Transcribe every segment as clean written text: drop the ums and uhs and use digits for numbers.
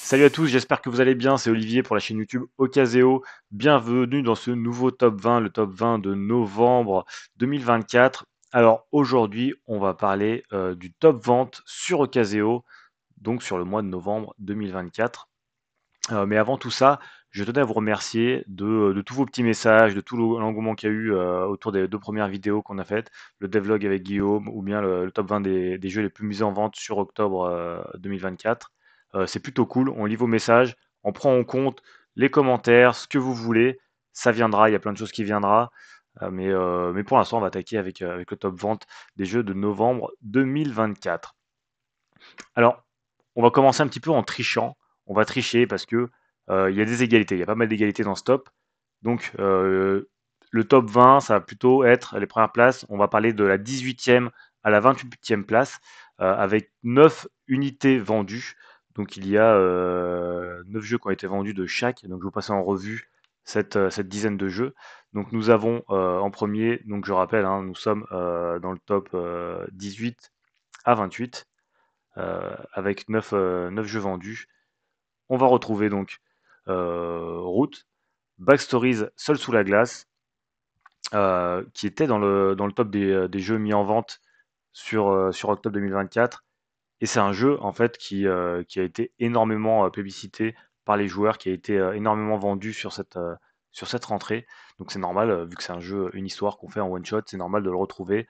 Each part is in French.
Salut à tous, j'espère que vous allez bien, c'est Olivier pour la chaîne YouTube Ocaseo. Bienvenue dans ce nouveau top 20, le top 20 de novembre 2024. Alors aujourd'hui, on va parler du top vente sur Ocaseo, donc sur le mois de novembre 2024. Mais avant tout ça, je tenais à vous remercier de tous vos petits messages, de tout l'engouement qu'il y a eu autour des deux premières vidéos qu'on a faites, le devlog avec Guillaume ou bien le top 20 des jeux les plus mis en vente sur octobre 2024. C'est plutôt cool, on lit vos messages, on prend en compte les commentaires, ce que vous voulez, ça viendra, il y a plein de choses qui viendra. Mais pour l'instant, on va attaquer avec le top vente des jeux de novembre 2024. Alors, on va commencer un petit peu en trichant. On va tricher parce que il y a des égalités. Il y a pas mal d'égalités dans ce top. Donc, le top 20, ça va plutôt être les premières places. On va parler de la 18e à la 28e place avec 9 unités vendues. Donc, il y a 9 jeux qui ont été vendus de chaque. Donc, je vais vous passer en revue cette dizaine de jeux. Donc, nous avons en premier, donc je rappelle, hein, nous sommes dans le top 18 à 28 avec 9 jeux vendus. On va retrouver donc Root, Backstories Seul sous la glace, qui était dans le top des jeux mis en vente sur octobre 2024. Et c'est un jeu en fait qui a été énormément publicité par les joueurs, qui a été énormément vendu sur cette rentrée. Donc c'est normal, vu que c'est un jeu, une histoire qu'on fait en one shot, c'est normal de le retrouver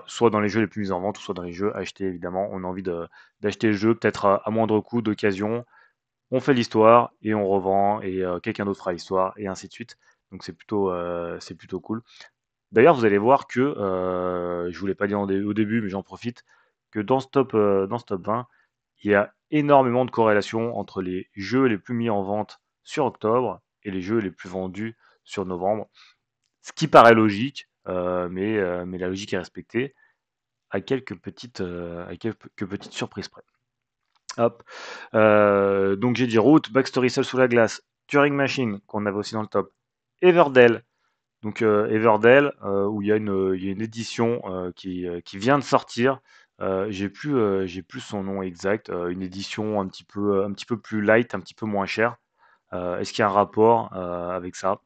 soit dans les jeux les plus mis en vente, ou soit dans les jeux achetés évidemment. On a envie d'acheter le jeu peut-être à moindre coût d'occasion. On fait l'histoire et on revend et quelqu'un d'autre fera l'histoire et ainsi de suite. Donc c'est plutôt cool. D'ailleurs, vous allez voir que, je vous l'ai pas dit au début, mais j'en profite, que dans ce top 20, il y a énormément de corrélations entre les jeux les plus mis en vente sur octobre et les jeux les plus vendus sur novembre. Ce qui paraît logique, mais la logique est respectée à quelques petites surprises près. Hop. Donc j'ai dit Root, Backstory Seul sous la glace, Turing Machine, qu'on avait aussi dans le top, Everdell, donc Everdell, où il y a une édition qui vient de sortir. J'ai plus son nom exact. Une édition un petit peu plus light, un petit peu moins chère. Est-ce qu'il y a un rapport avec ça?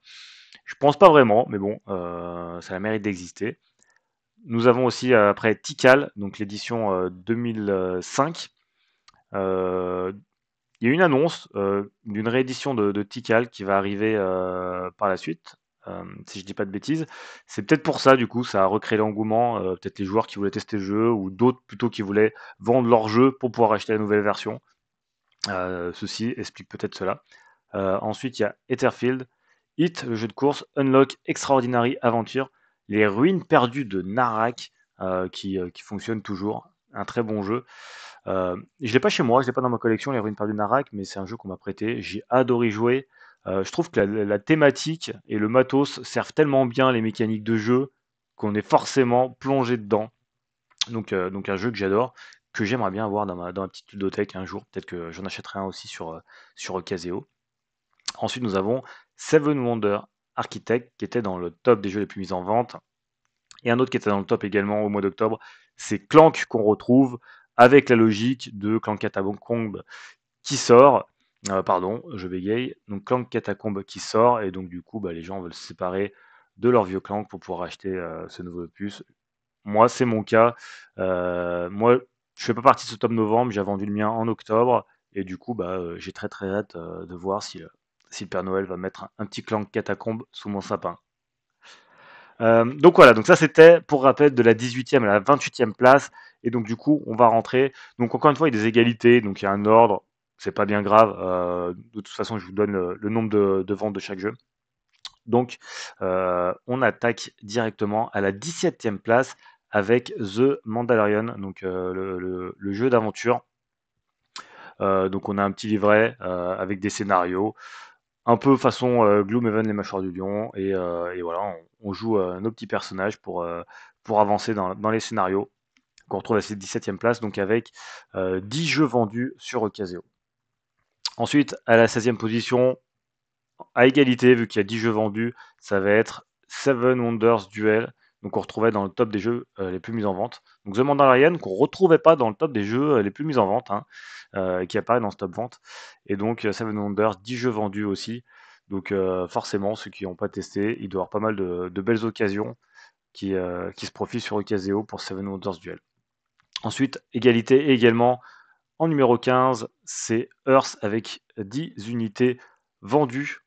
Je pense pas vraiment, mais bon, ça a le mérite d'exister. Nous avons aussi après Tikal, donc l'édition 2005. Euh, il y a une annonce d'une réédition de Tikal qui va arriver par la suite, si je dis pas de bêtises. C'est peut-être pour ça, du coup, ça a recréé l'engouement. Peut-être les joueurs qui voulaient tester le jeu ou d'autres plutôt qui voulaient vendre leur jeu pour pouvoir acheter la nouvelle version. Ceci explique peut-être cela. Ensuite, il y a Etherfield, Hit, le jeu de course, Unlock, Extraordinary Aventure, les ruines perdues de Narak, qui fonctionne toujours. Un très bon jeu. Je l'ai pas chez moi, je l'ai pas dans ma collection, les ruines perdues de Narak, mais c'est un jeu qu'on m'a prêté. J'ai adoré jouer. Je trouve que la thématique et le matos servent tellement bien les mécaniques de jeu qu'on est forcément plongé dedans. Donc un jeu que j'adore, que j'aimerais bien avoir dans ma petite ludothèque un jour. Peut-être que j'en achèterai un aussi sur Ocaseo. Ensuite, nous avons Seven Wonder Architect, qui était dans le top des jeux les plus mis en vente. Et un autre qui était dans le top également au mois d'octobre, c'est Clank qu'on retrouve avec la logique de Clank Catacomb qui sort. Pardon, je bégaye. Donc Clank Catacomb qui sort, et donc du coup, les gens veulent se séparer de leur vieux Clank pour pouvoir acheter ce nouveau opus. Moi, c'est mon cas. Moi, je fais pas partie de ce top novembre, j'ai vendu le mien en octobre, et du coup, j'ai très très hâte de voir si le Père Noël va mettre un petit Clank Catacomb sous mon sapin. Donc voilà, donc ça c'était pour rappel de la 18e à la 28e place. Et donc du coup, on va rentrer. Donc encore une fois, il y a des égalités, donc il y a un ordre, c'est pas bien grave. De toute façon, je vous donne le nombre de ventes de chaque jeu. Donc on attaque directement à la 17e place avec The Mandalorian, donc le jeu d'aventure. Donc on a un petit livret avec des scénarios, un peu façon Gloomhaven, les mâchoires du lion, et voilà, on joue nos petits personnages pour avancer dans les scénarios, qu'on retrouve à cette 17e place, donc avec 10 jeux vendus sur Ocaseo. Ensuite, à la 16e position, à égalité, vu qu'il y a 10 jeux vendus, ça va être Seven Wonders Duel, donc on retrouvait dans le top des jeux les plus mis en vente. Donc The Mandalorian qu'on retrouvait pas dans le top des jeux les plus mis en vente, hein, qui apparaît dans ce top vente. Et donc Seven Wonders, 10 jeux vendus aussi. Donc forcément, ceux qui n'ont pas testé, il doit y avoir pas mal de belles occasions qui se profilent sur Ocaseo pour Seven Wonders Duel. Ensuite, égalité également en numéro 15, c'est Earth avec 10 unités vendues.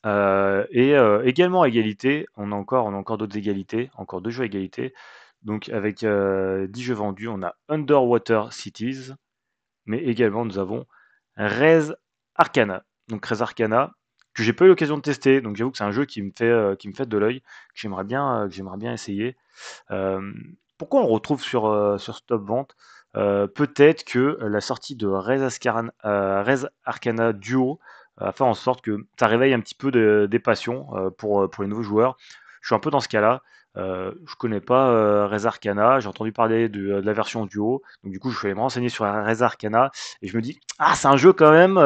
Également à égalité, on a encore d'autres égalités, encore 2 jeux à égalité. Donc avec 10 jeux vendus, on a Underwater Cities, mais également nous avons Res Arcana. Donc Res Arcana, que j'ai pas eu l'occasion de tester, donc j'avoue que c'est un jeu qui me fait de l'œil, que j'aimerais bien essayer. Pourquoi on le retrouve sur ce top vente? Peut-être que la sortie de Res Arcana Duo a fait en sorte que ça réveille un petit peu des passions pour les nouveaux joueurs. Je suis un peu dans ce cas-là. Je connais pas Res Arcana, j'ai entendu parler de la version Duo, donc du coup je suis allé me renseigner sur Res Arcana et je me dis ah c'est un jeu quand même,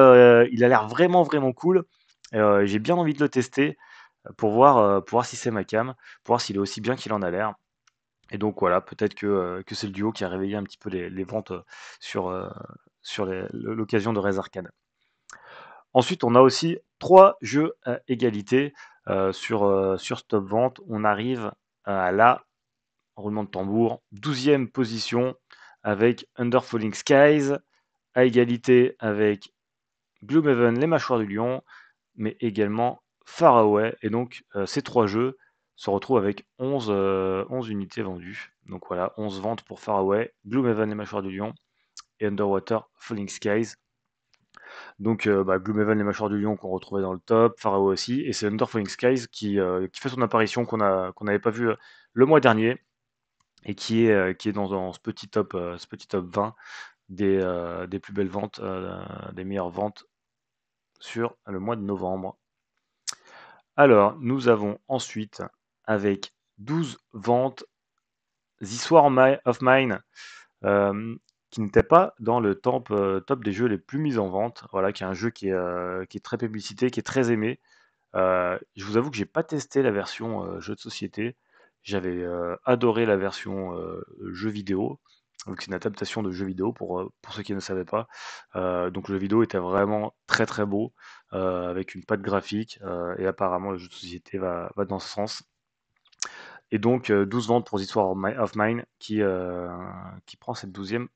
il a l'air vraiment vraiment cool. J'ai bien envie de le tester pour voir si c'est ma cam, pour voir s'il est aussi bien qu'il en a l'air. Et donc voilà, peut-être que c'est le duo qui a réveillé un petit peu les ventes sur, sur l'occasion de Res Arcana. Ensuite, on a aussi 3 jeux à égalité sur Stop Vente. On arrive à la, roulement de tambour, 12e position avec Under Falling Skies, à égalité avec Gloomhaven, les mâchoires du lion, mais également Far Away. Et donc, ces 3 jeux se retrouvent avec 11 unités vendues. Donc voilà, 11 ventes pour Far Away, Gloomhaven, les mâchoires du lion, et Underwater Falling Skies. Donc Gloomhaven, les mâchoires du lion qu'on retrouvait dans le top, Far Away aussi, et c'est Under Falling Skies qui fait son apparition qu'on n'avait pas vu le mois dernier, et qui est dans ce petit top 20 des plus belles ventes, des meilleures ventes sur le mois de novembre. Alors, nous avons ensuite, avec 12 ventes, This War of Mine, qui n'était pas dans le top des jeux les plus mis en vente. Voilà, qui est un jeu qui est très publicité, qui est très aimé. Je vous avoue que j'ai pas testé la version jeu de société. J'avais adoré la version jeu vidéo. Donc c'est une adaptation de jeu vidéo pour ceux qui ne savaient pas. Donc le jeu vidéo était vraiment très très beau, avec une patte graphique, et apparemment le jeu de société va dans ce sens. Et donc 12 ventes pour This War of Mine qui prend cette 12e,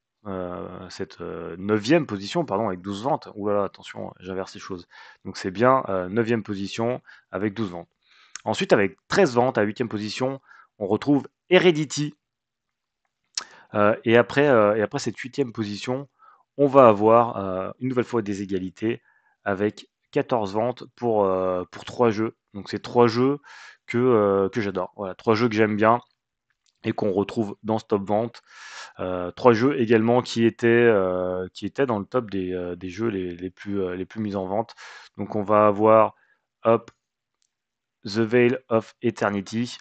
cette 9e position, pardon, avec 12 ventes. Ouh là là, attention, j'inverse les choses. Donc c'est bien 9e position avec 12 ventes. Ensuite, avec 13 ventes à 8e position, on retrouve Heredity. Et après cette 8e position, on va avoir une nouvelle fois des égalités avec 14 ventes pour 3 jeux. Donc c'est 3 jeux que j'adore. Voilà, 3 jeux que j'aime bien et qu'on retrouve dans ce top vente. 3 jeux également qui étaient dans le top des jeux les plus mis en vente. Donc on va avoir hop, The Veil of Eternity,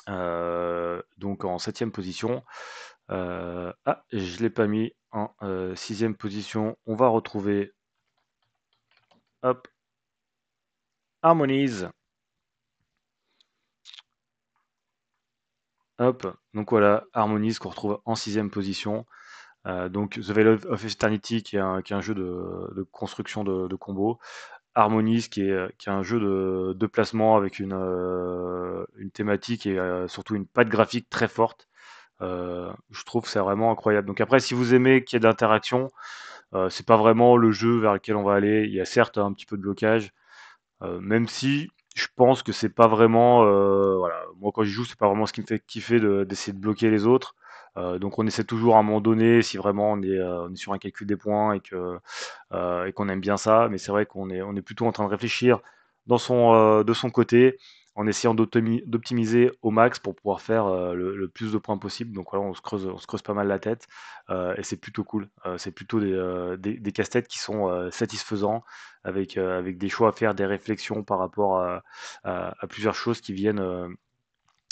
donc en 7e position. Je ne l'ai pas mis en 6e position. On va retrouver hop, Harmonies. Hop, donc voilà, Harmonies qu'on retrouve en 6e position. Donc The Veil of Eternity qui est un jeu de construction de combos. Harmonies qui est un jeu de placement avec une thématique et surtout une patte graphique très forte. Je trouve que c'est vraiment incroyable. Donc après, si vous aimez qu'il y ait de l'interaction, c'est pas vraiment le jeu vers lequel on va aller. Il y a certes un petit peu de blocage, même si je pense que c'est pas vraiment, voilà, moi quand j'y joue, c'est pas vraiment ce qui me fait kiffer d'essayer de bloquer les autres. Donc on essaie toujours à un moment donné, si vraiment on est sur un calcul des points et qu'on aime bien ça, mais c'est vrai qu'on est plutôt en train de réfléchir de son côté, en essayant d'optimiser au max pour pouvoir faire le plus de points possible. Donc voilà, on se creuse pas mal la tête et c'est plutôt cool. C'est plutôt des casse-têtes qui sont satisfaisants avec des choix à faire, des réflexions par rapport à plusieurs choses qui viennent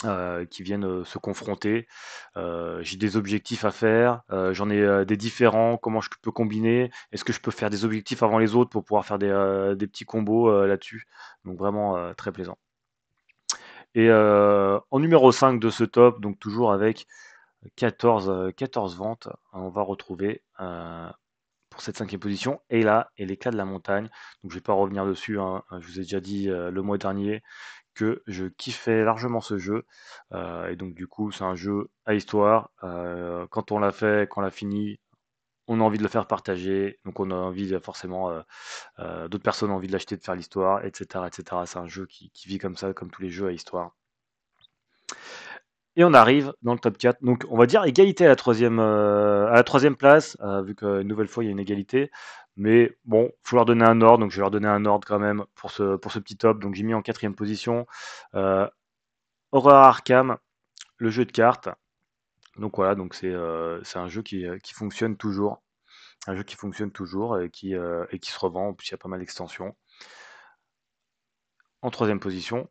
se confronter. J'ai des objectifs à faire, j'en ai des différents, comment je peux combiner, est-ce que je peux faire des objectifs avant les autres pour pouvoir faire des petits combos là-dessus. Donc vraiment très plaisant. Et en numéro 5 de ce top, donc toujours avec 14 ventes, on va retrouver pour cette 5e position Ayla et l'éclat de la montagne. Donc je vais pas revenir dessus, hein. Je vous ai déjà dit le mois dernier que je kiffais largement ce jeu. Et donc du coup c'est un jeu à histoire. Quand on l'a fait, quand on l'a fini, on a envie de le faire partager. Donc on a envie forcément, d'autres personnes ont envie de l'acheter, de faire l'histoire, etc. etc. C'est un jeu qui vit comme ça, comme tous les jeux à histoire. Et on arrive dans le top 4. Donc, on va dire égalité à la troisième place, vu qu'une nouvelle fois, il y a une égalité. Mais bon, il faut leur donner un ordre. Donc, je vais leur donner un ordre quand même pour ce petit top. Donc, j'ai mis en 4e position Horror Arkham, le jeu de cartes. Donc, voilà, donc c'est un jeu qui fonctionne toujours. Un jeu qui fonctionne toujours et qui se revend. En plus, il y a pas mal d'extensions. En 3e position,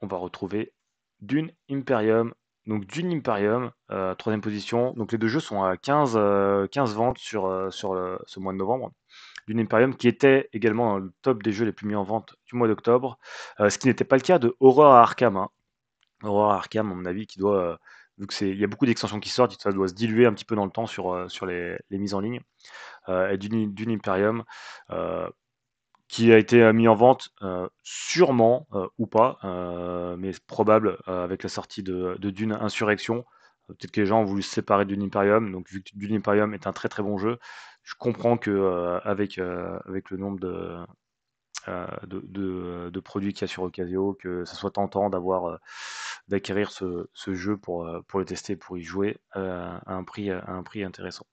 on va retrouver Dune Imperium. Donc Dune Imperium, 3e position. Donc les deux jeux sont à 15 ventes sur ce mois de novembre. Dune Imperium qui était également dans le top des jeux les plus mis en vente du mois d'octobre. Ce qui n'était pas le cas de Horror Arkham, hein. Horror Arkham, à mon avis, qui doit, vu il y a beaucoup d'extensions qui sortent, ça doit se diluer un petit peu dans le temps sur les mises en ligne. Et Dune Imperium, qui a été mis en vente, sûrement, ou pas, mais c'est probable, avec la sortie de Dune Insurrection. Peut-être que les gens ont voulu se séparer de Dune Imperium, donc vu que Dune Imperium est un très très bon jeu, je comprends que avec le nombre de produits qu'il y a sur Ocasio, que ça soit tentant d'acquérir ce jeu pour le tester, pour y jouer à un prix intéressant.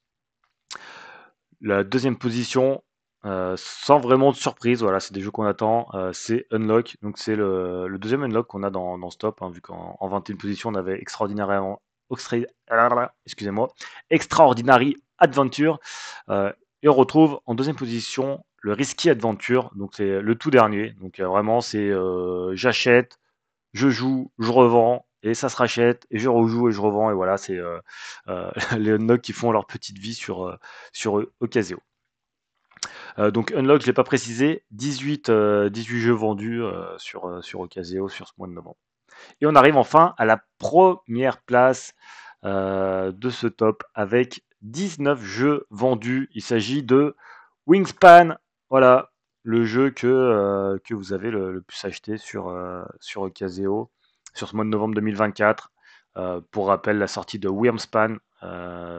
La 2e position, sans vraiment de surprise, voilà, c'est des jeux qu'on attend, c'est Unlock. Donc c'est le 2e Unlock qu'on a dans ce top, hein, vu qu'en 21e position, on avait excusez-moi, Extraordinary Adventure. Et on retrouve en 2e position le Risky Adventure, donc c'est le tout dernier. Donc vraiment, c'est j'achète, je joue, je revends, et ça se rachète, et je rejoue et je revends, et voilà, c'est les Unlock qui font leur petite vie sur Ocasio. Donc Unlock, je l'ai pas précisé, 18 jeux vendus sur Ocasio sur ce mois de novembre. Et on arrive enfin à la première place de ce top avec 19 jeux vendus. Il s'agit de Wingspan, voilà, le jeu que vous avez le plus acheté sur Ocasio sur ce mois de novembre 2024. Pour rappel, la sortie de Wyrmspan,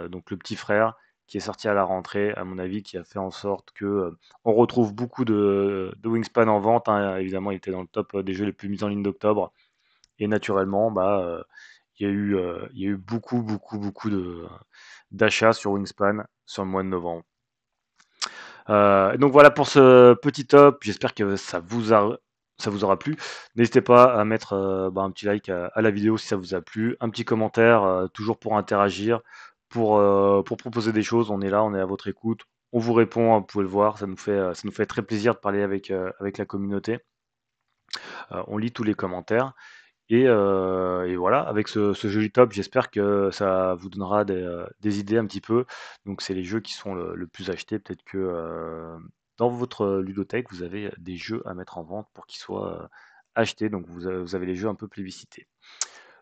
donc le petit frère, qui est sorti à la rentrée, à mon avis, qui a fait en sorte que on retrouve beaucoup de Wingspan en vente, hein. Évidemment, il était dans le top des jeux les plus mis en ligne d'octobre. Et naturellement, il y a eu beaucoup, beaucoup, beaucoup d'achats sur Wingspan sur le mois de novembre. Donc voilà pour ce petit top. J'espère que ça vous aura plu. N'hésitez pas à mettre un petit like à la vidéo si ça vous a plu. Un petit commentaire, toujours pour interagir, pour proposer des choses. On est là, on est à votre écoute. On vous répond, hein, vous pouvez le voir. Ça nous fait très plaisir de parler avec la communauté. On lit tous les commentaires. Et voilà, avec ce joli top, j'espère que ça vous donnera des idées un petit peu. Donc c'est les jeux qui sont le plus achetés. Peut-être que dans votre ludothèque, vous avez des jeux à mettre en vente pour qu'ils soient achetés. Donc vous avez les jeux un peu plébiscités.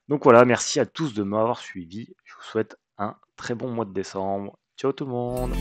Donc voilà, merci à tous de m'avoir suivi. Je vous souhaite un très bon mois de décembre. Ciao tout le monde!